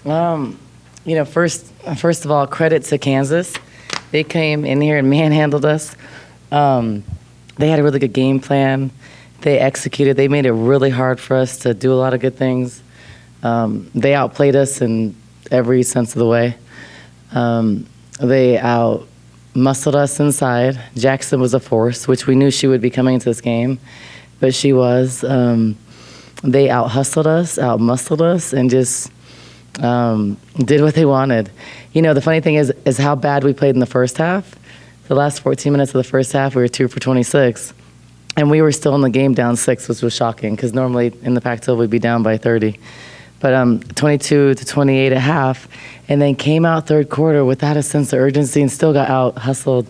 First of all, credit to Kansas. They came in here and manhandled us. They had a really good game plan. They executed. They made it really hard for us to do a lot of good things. They outplayed us in every sense of the way. They out-muscled us inside. Jackson was a force, which we knew she would be coming into this game, but she was. They out-hustled us, out-muscled us, and just did what they wanted. The funny thing is how bad we played in the first half. The last 14 minutes of the first half, we were 2 for 26. And we were still in the game down 6, which was shocking, because normally in the Pac-12 we'd be down by 30. But 22-28 at half, and then came out third quarter without a sense of urgency and still got out-hustled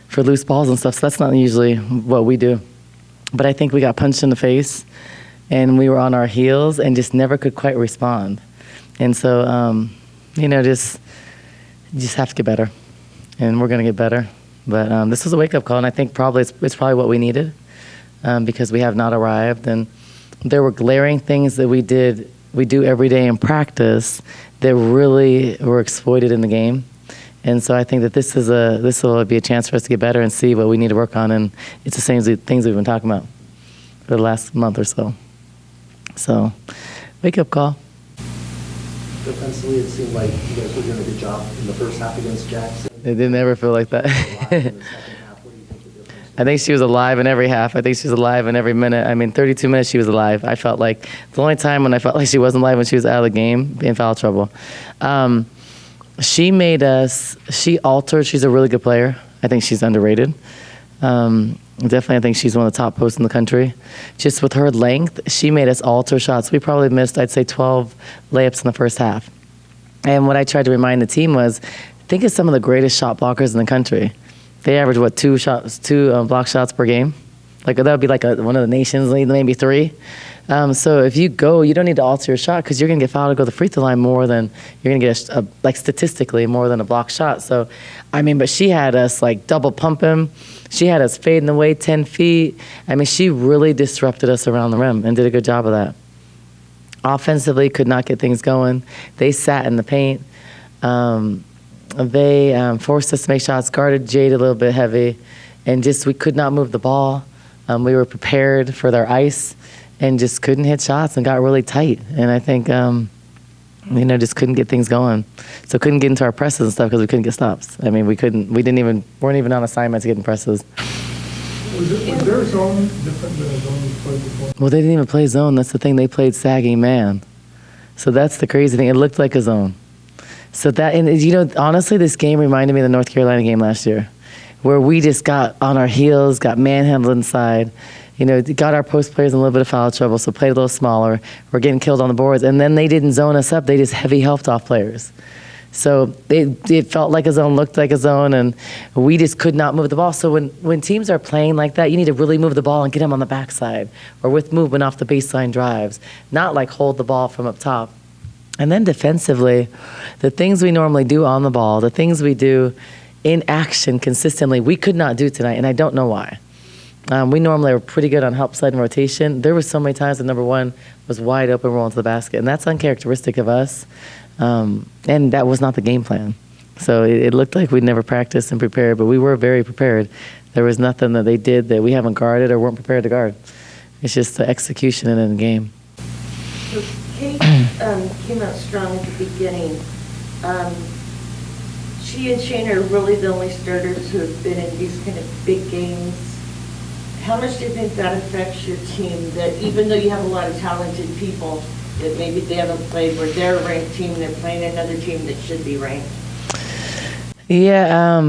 for loose balls and stuff. So that's not usually what we do. But I think we got punched in the face, and we were on our heels and just never could quite respond. And so, just have to get better. And we're going to get better. But this was a wake-up call, and I think probably it's probably what we needed because we have not arrived. And there were glaring things that we do every day in practice that really were exploited in the game. And so I think that this will be a chance for us to get better and see what we need to work on. And it's the same things we've been talking about for the last month or so. So, wake-up call. Defensively, it seemed like you guys were doing a good job in the first half against Jackson. It didn't ever feel like that. I think she was alive in every half. I think she was alive in every minute. 32 minutes she was alive. I felt like the only time when I felt like she wasn't alive when she was out of the game, in foul trouble. She altered. She's a really good player. I think she's underrated. Definitely, I think she's one of the top posts in the country. Just with her length, she made us alter shots. We probably missed, I'd say, 12 layups in the first half. And what I tried to remind the team was, think of some of the greatest shot blockers in the country. They average, two block shots per game? That would be one of the nations, maybe 3. So if you go, you don't need to alter your shot because you're going to get fouled to go to the free throw line more than you're going to get, statistically, more than a block shot. So, but she had us, double pumping. She had us fading away 10 feet. She really disrupted us around the rim and did a good job of that. Offensively, could not get things going. They sat in the paint. They forced us to make shots, guarded Jade a little bit heavy, and we could not move the ball. We were prepared for their ice and just couldn't hit shots and got really tight. And I think, just couldn't get things going. So couldn't get into our presses and stuff because we couldn't get stops. We weren't even on assignment to get in presses. Was their zone different than a zone you played before? Well, they didn't even play zone. That's the thing. They played sagging man. So that's the crazy thing. It looked like a zone. So honestly, this game reminded me of the North Carolina game last year, where we just got on our heels, got manhandled inside, got our post players in a little bit of foul trouble, so played a little smaller. We're getting killed on the boards, and then they didn't zone us up. They just heavy helped off players. So it felt like a zone, looked like a zone, and we just could not move the ball. So when teams are playing like that, you need to really move the ball and get them on the backside or with movement off the baseline drives, not hold the ball from up top. And then defensively, the things we normally do on the ball, the things we do in action consistently, we could not do tonight, and I don't know why. We normally are pretty good on help side and rotation. There were so many times that number one was wide open rolling to the basket, and that's uncharacteristic of us, and that was not the game plan. So it looked like we'd never practiced and prepared, but we were very prepared. There was nothing that they did that we haven't guarded or weren't prepared to guard. It's just the execution and in the game. So Kate came out strong at the beginning. She and Shane are really the only starters who have been in these kind of big games. How much do you think that affects your team, that even though you have a lot of talented people, that maybe they haven't played where they're a ranked team, they're playing another team that should be ranked? Yeah,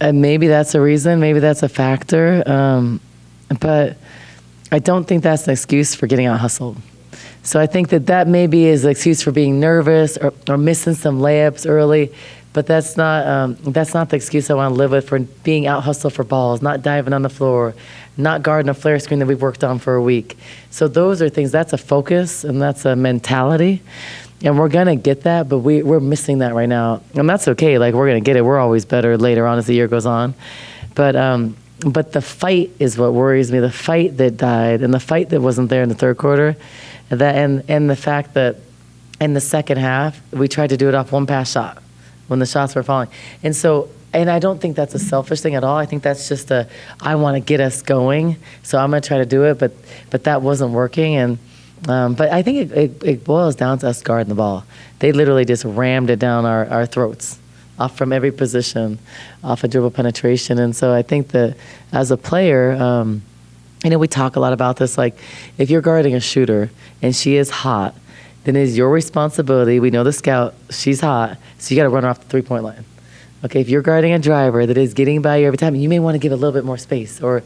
maybe that's a reason, maybe that's a factor, but I don't think that's an excuse for getting out hustled. So I think that maybe is an excuse for being nervous or missing some layups early, but that's not the excuse I want to live with for being out hustled for balls, not diving on the floor, not guarding a flare screen that we've worked on for a week. So those are things, that's a focus and that's a mentality. And we're going to get that, but we're missing that right now. And that's okay. We're going to get it. We're always better later on as the year goes on. But the fight is what worries me, the fight that died and the fight that wasn't there in the third quarter. And the fact that in the second half, we tried to do it off one pass shot when the shots were falling. And I don't think that's a selfish thing at all. I think that's just I want to get us going, so I'm going to try to do it, but that wasn't working. And but I think it boils down to us guarding the ball. They literally just rammed it down our throats, off from every position, off a dribble penetration. And so I think that as a player, we talk a lot about this, like if you're guarding a shooter and she is hot, then it is your responsibility. We know the scout, she's hot, so you got to run her off the three-point line. Okay, if you're guarding a driver that is getting by you every time, you may want to give a little bit more space. Or,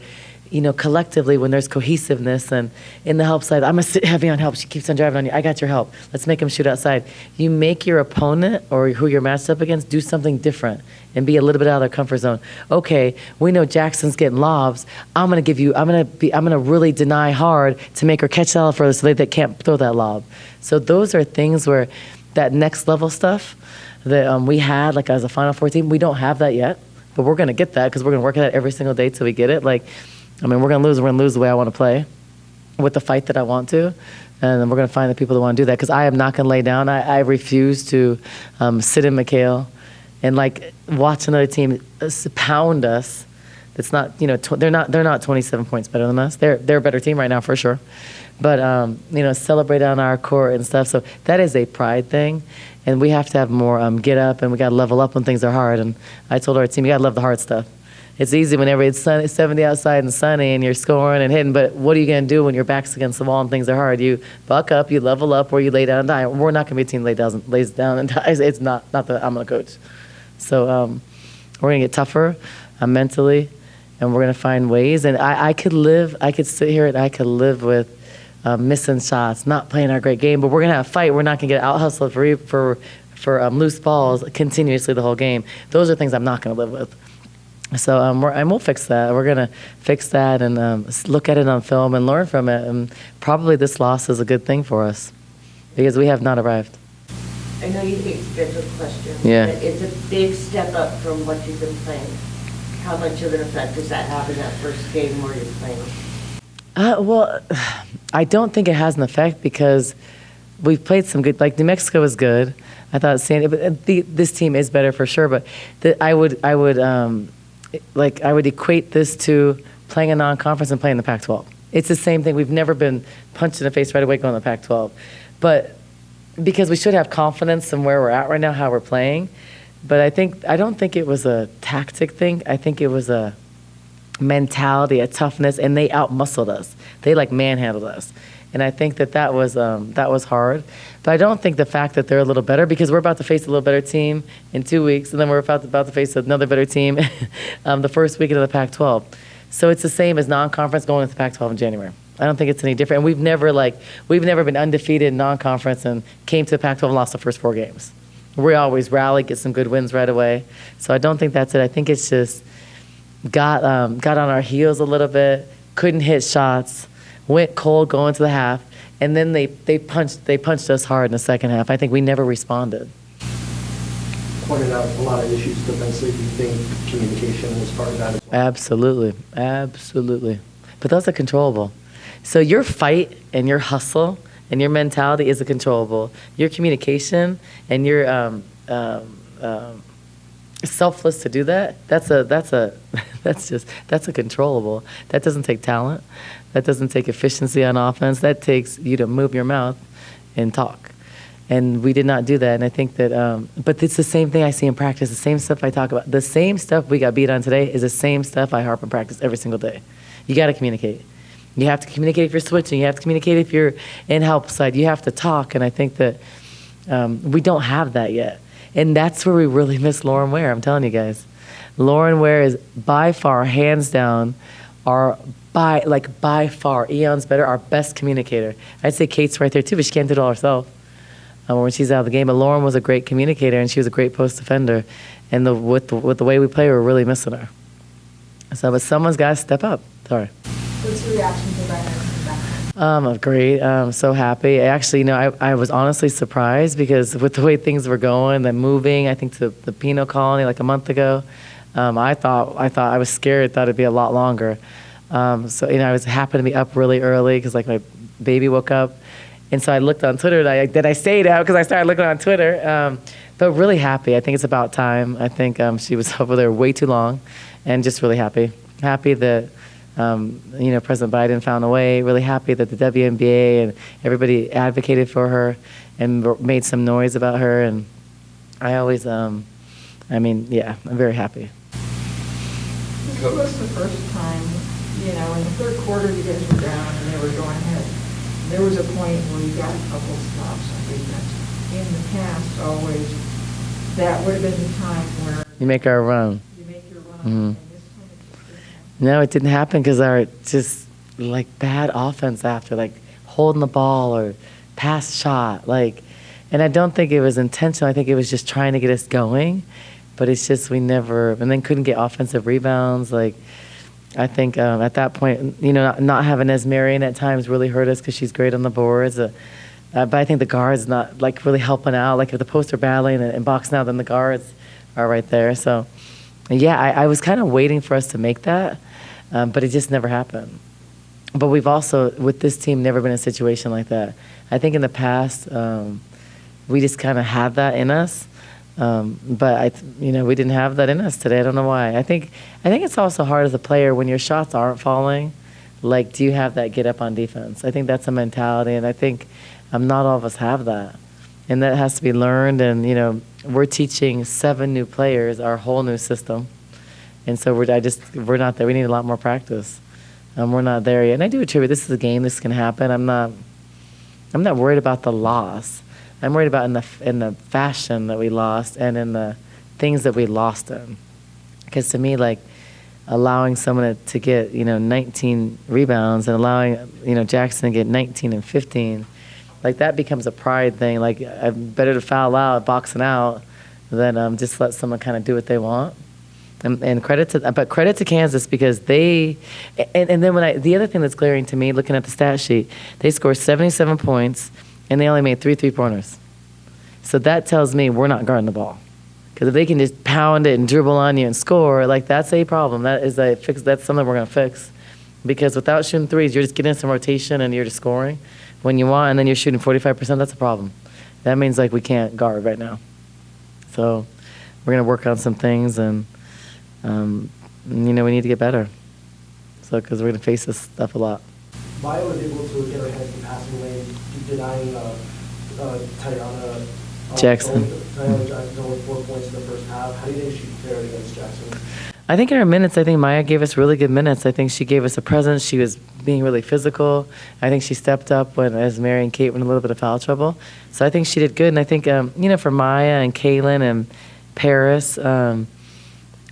collectively, when there's cohesiveness and in the help side, I'm going to sit heavy on help. She keeps on driving on you. I got your help. Let's make him shoot outside. You make your opponent or who you're matched up against do something different and be a little bit out of their comfort zone. Okay, we know Jackson's getting lobs. I'm going to really deny hard to make her catch that further so they can't throw that lob. So those are things where that next level stuff that we had, like as a Final Four team, we don't have that yet, but we're going to get that because we're going to work at it every single day till we get it. We're going to lose the way I want to play with the fight that I want to, and then we're going to find the people that want to do that because I am not going to lay down. I refuse to sit in McKale and watch another team pound us. It's not, they're not 27 points better than us. They're a better team right now for sure. But, celebrate on our court and stuff. So that is a pride thing. And we have to have more get up, and we got to level up when things are hard. And I told our team, you got to love the hard stuff. It's easy whenever it's 70 outside and sunny and you're scoring and hitting, but what are you going to do when your back's against the wall and things are hard? You buck up, you level up, or you lay down and die. We're not going to be a team that lays down and dies. It's not that I'm a coach. So we're going to get tougher mentally, and we're going to find ways. And I could sit here and I could live with missing shots, not playing our great game, but we're going to have a fight. We're not going to get out-hustled for loose balls continuously the whole game. Those are things I'm not going to live with. So and we'll fix that. We're going to fix that and look at it on film and learn from it. And probably this loss is a good thing for us because we have not arrived. I know you hate scheduled questions, Yeah. but it's a big step up from what you've been playing. How much of an effect does that have in that first game where you're playing? Well, I don't think it has an effect because we've played some good. New Mexico was good. I thought this team is better for sure. But I would equate this to playing a non-conference and playing the Pac-12. It's the same thing. We've never been punched in the face right away going to the Pac-12, but because we should have confidence in where we're at right now, how we're playing. But I don't think it was a tactic thing. I think it was a mentality, a toughness, and they out-muscled us. They manhandled us. And I think that was hard. But I don't think the fact that they're a little better, because we're about to face a little better team in 2 weeks, and then we're about to face another better team the first weekend of the Pac-12. So it's the same as non-conference going into the Pac-12 in January. I don't think it's any different. And we've never been undefeated in non-conference and came to the Pac-12 and lost the first 4 games. We always rally, get some good wins right away. So I don't think that's it. I think it's just got on our heels a little bit, couldn't hit shots, went cold going to the half, and then they punched us hard in the second half. I think we never responded. Pointed out a lot of issues defensively. Do you think communication was part of that as well? Absolutely. But those are controllable. So your fight and your hustle and your mentality is a controllable. Your communication and your selfless to do that, that's a controllable. That doesn't take talent. That doesn't take efficiency on offense. That takes you to move your mouth and talk. And we did not do that. And I think that, but it's the same thing I see in practice, the same stuff I talk about. The same stuff we got beat on today is the same stuff I harp in practice every single day. You got to communicate. You have to communicate if you're switching. You have to communicate if you're in help side. You have to talk. And I think that we don't have that yet. And that's where we really miss Lauren Ware. I'm telling you guys. Lauren Ware is by far, hands down, by far, eons better, our best communicator. I'd say Kate's right there too, but she can't do it all herself when she's out of the game. But Lauren was a great communicator, and she was a great post defender. And with the way we play, we're really missing her. So, but someone's got to step up. Sorry. What's your reaction to Brittney coming back? Great. I'm so happy. Actually, I was honestly surprised because with the way things were going, the moving, I think to the Pinot Colony a month ago, I was scared. Thought it'd be a lot longer. So I was happy to be up really early because my baby woke up, And so I looked on Twitter, and I stayed out because I started looking on Twitter. But really happy. I think it's about time. I think she was over there way too long, and just really happy. Happy that, President Biden found a way. Really happy that the WNBA and everybody advocated for her and made some noise about her. And I always, I'm very happy. This was the first time, in the third quarter you guys were down and they were going ahead. There was a point where you got a couple stops on defense. In the past, always, that would have been the time where You make our run. you make your run. Mhm. And this time it just didn't happen. No, it didn't happen because our just bad offense after, holding the ball or pass shot, and I don't think it was intentional. I think it was just trying to get us going, but it's just we never, and then couldn't get offensive rebounds. I think at that point, not having Esmerian at times really hurt us because she's great on the boards. But I think the guards not really helping out. If the posts are battling and boxing out, then the guards are right there. So, yeah, I was kind of waiting for us to make that, but it just never happened. But we've also, with this team, never been in a situation like that. I think in the past, we just kind of had that in us. But we didn't have that in us today. I don't know why. I think it's also hard as a player when your shots aren't falling. Do you have that get up on defense? I think that's a mentality, and I think not all of us have that, and that has to be learned. And we're teaching 7 new players our whole new system, and so we're not there. We need a lot more practice. We're not there yet. And I do attribute this is a game. This can happen. I'm not worried about the loss. I'm worried about in the fashion that we lost and in the things that we lost in. Because to me, allowing someone to get 19 rebounds and allowing Jackson to get 19 and 15, that becomes a pride thing. I'm better to foul out, boxing out, than just let someone kind of do what they want. And credit to Kansas because they, and then the other thing that's glaring to me, looking at the stat sheet, they scored 77 points. And they only made 3 3-pointers. So that tells me we're not guarding the ball. Because if they can just pound it and dribble on you and score, that's a problem. That's something we're going to fix. Because without shooting threes, you're just getting some rotation and you're just scoring when you want, and then you're shooting 45%. That's a problem. That means we can't guard right now. So we're going to work on some things, and we need to get better. So because we're going to face this stuff a lot. Maya was able to get her hands in the passing lane, denying Tayana Jackson. Tayana only 4 points in the first half. How do you think she fared against Jackson? I think in her minutes, I think Maya gave us really good minutes. I think she gave us a presence. She was being really physical. I think she stepped up as Mary and Kate were in a little bit of foul trouble. So I think she did good. And I think, for Maya and Kaylin and Paris, Maya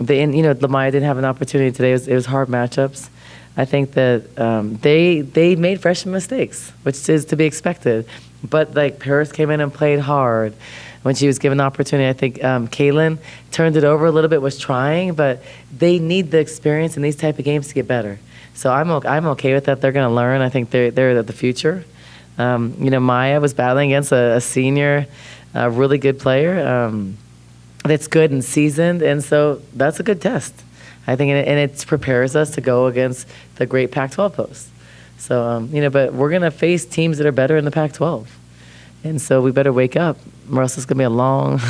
didn't have an opportunity today. It was hard matchups. I think that they made freshman mistakes, which is to be expected. But Paris came in and played hard when she was given the opportunity. I think Kaylin turned it over a little bit, was trying, but they need the experience in these type of games to get better. So I'm okay with that. They're going to learn. I think they're the future. Maya was battling against a senior, really good player that's good and seasoned, and so that's a good test. I think, and it prepares us to go against the great Pac-12 posts. So, but we're going to face teams that are better in the Pac-12. And so we better wake up, or else it's going to be a long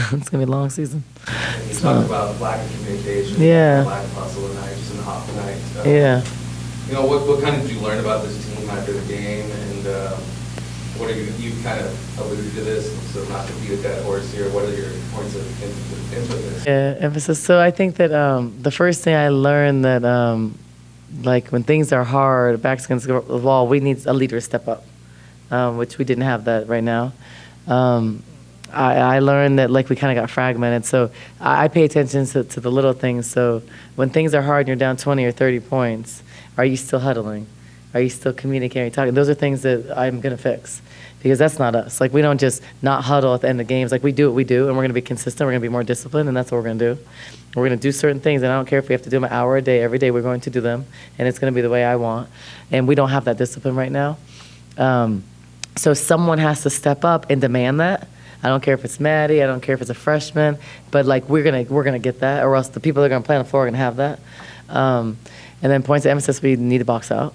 season. And you talk about lack of communication, Yeah. lack of hustle tonight, just an off night. Yeah. What kind of did you learn about this team after the game, and what are you kind of alluded to this, so not to beat a dead horse here. What are your points of emphasis? Yeah, emphasis. So I think that the first thing I learned that when things are hard, backs against the wall, we need a leader to step up, which we didn't have that right now. I learned that we kind of got fragmented. So I pay attention to the little things. So when things are hard and you're down 20 or 30 points, are you still huddling? Are you still communicating, talking? Those are things that I'm going to fix because that's not us. We don't just not huddle at the end of games. We do what we do, and we're going to be consistent. We're going to be more disciplined, and that's what we're going to do. We're going to do certain things, and I don't care if we have to do them an hour a day. Every day we're going to do them, and it's going to be the way I want. And we don't have that discipline right now. So someone has to step up and demand that. I don't care if it's Maddie. I don't care if it's a freshman. But we're gonna get that, or else the people that are going to play on the floor are going to have that. And then points of emphasis, we need to box out.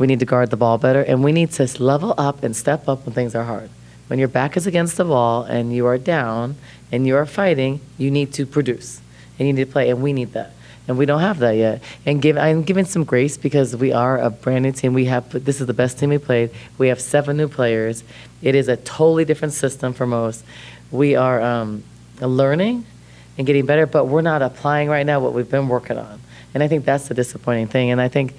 We need to guard the ball better, and we need to level up and step up when things are hard. When your back is against the wall and you are down and you are fighting, you need to produce and you need to play, and we need that. And we don't have that yet. And I'm giving some grace because we are a brand new team. This is the best team we played. We have 7 new players. It is a totally different system for most. We are learning and getting better, but we're not applying right now what we've been working on. And I think that's the disappointing thing. And I think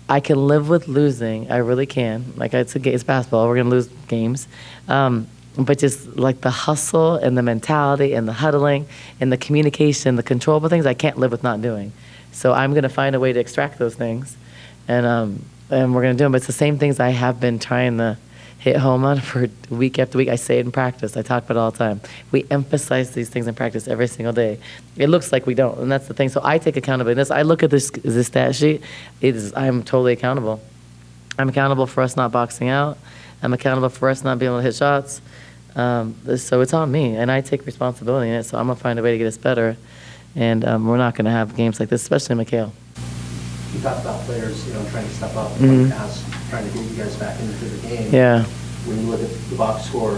I can live with losing. I really can. Like, it's basketball. We're going to lose games. But just like the hustle and the mentality and the huddling and the communication, the controllable things, I can't live with not doing. So I'm going to find a way to extract those things. And we're going to do them. But it's the same things I have been trying to hit home on for week after week. I say it in practice. I talk about it all the time. We emphasize these things in practice every single day. It looks like we don't, and that's the thing. So I take accountability. I look at this stat sheet. I'm totally accountable. I'm accountable for us not boxing out. I'm accountable for us not being able to hit shots. So it's on me, and I take responsibility in it. So I'm gonna find a way to get us better, and we're not gonna have games like this, especially McKale. You talked about players, trying to step up, Mhm. trying to get you guys back into the game. Yeah. When you look at the box score,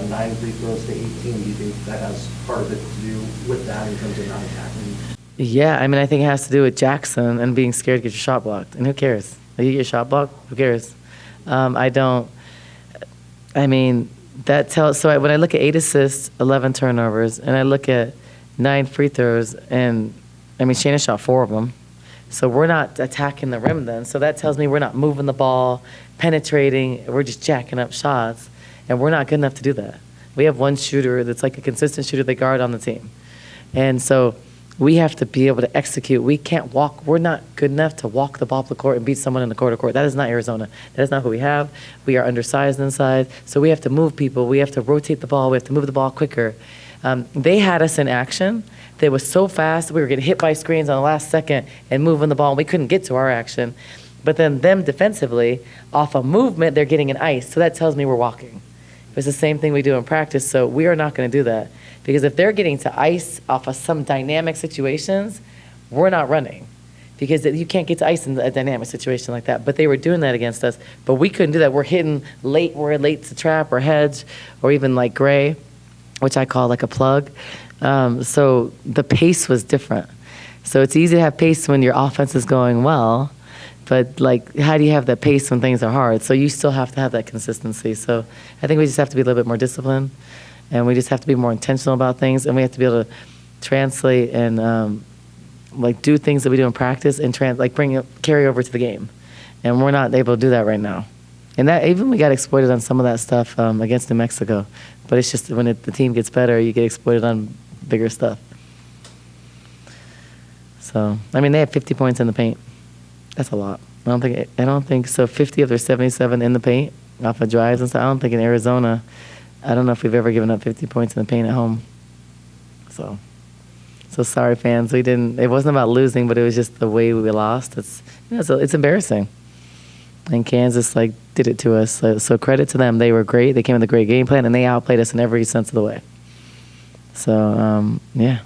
9 free throws to 18, do you think that has part of it to do with that in terms of not attacking? Yeah, I mean, I think it has to do with Jackson and being scared to get your shot blocked. And who cares? If you get your shot blocked, who cares? So when I look at 8 assists, 11 turnovers, and I look at 9 free throws, and Shannon shot 4 of them. So we're not attacking the rim then. So that tells me we're not moving the ball, penetrating, we're just jacking up shots, and we're not good enough to do that. We have one shooter that's like a consistent shooter they guard on the team. And so we have to be able to execute. We can't walk. We're not good enough to walk the ball up the court and beat someone in the court. That is not Arizona. That is not who we have. We are undersized inside. So we have to move people. We have to rotate the ball. We have to move the ball quicker. They had us in action. They was so fast. We were getting hit by screens on the last second and moving the ball. And we couldn't get to our action. But then them defensively, off a movement, they're getting an ice. So that tells me we're walking. It's the same thing we do in practice. So we are not going to do that. Because if they're getting to ice off of some dynamic situations, we're not running. Because you can't get to ice in a dynamic situation like that. But they were doing that against us. But we couldn't do that. We're hitting late. We're late to trap or hedge or even like gray, which I call like a plug. So the pace was different. So it's easy to have pace when your offense is going well. But like, how do you have that pace when things are hard? So you still have to have that consistency. So I think we just have to be a little bit more disciplined. And we just have to be more intentional about things, and we have to be able to translate and do things that we do in practice and carry over to the game. And we're not able to do that right now. And that even we got exploited on some of that stuff against New Mexico. But it's just when the team gets better, you get exploited on bigger stuff. So they have 50 points in the paint. That's a lot. I don't think so. 50 of their 77 in the paint off of drives and stuff. I don't think in Arizona. I don't know if we've ever given up 50 points in the paint at home. So sorry, fans. We didn't. It wasn't about losing, but it was just the way we lost. It's embarrassing. And Kansas did it to us. So credit to them. They were great. They came with a great game plan, and they outplayed us in every sense of the way. So yeah.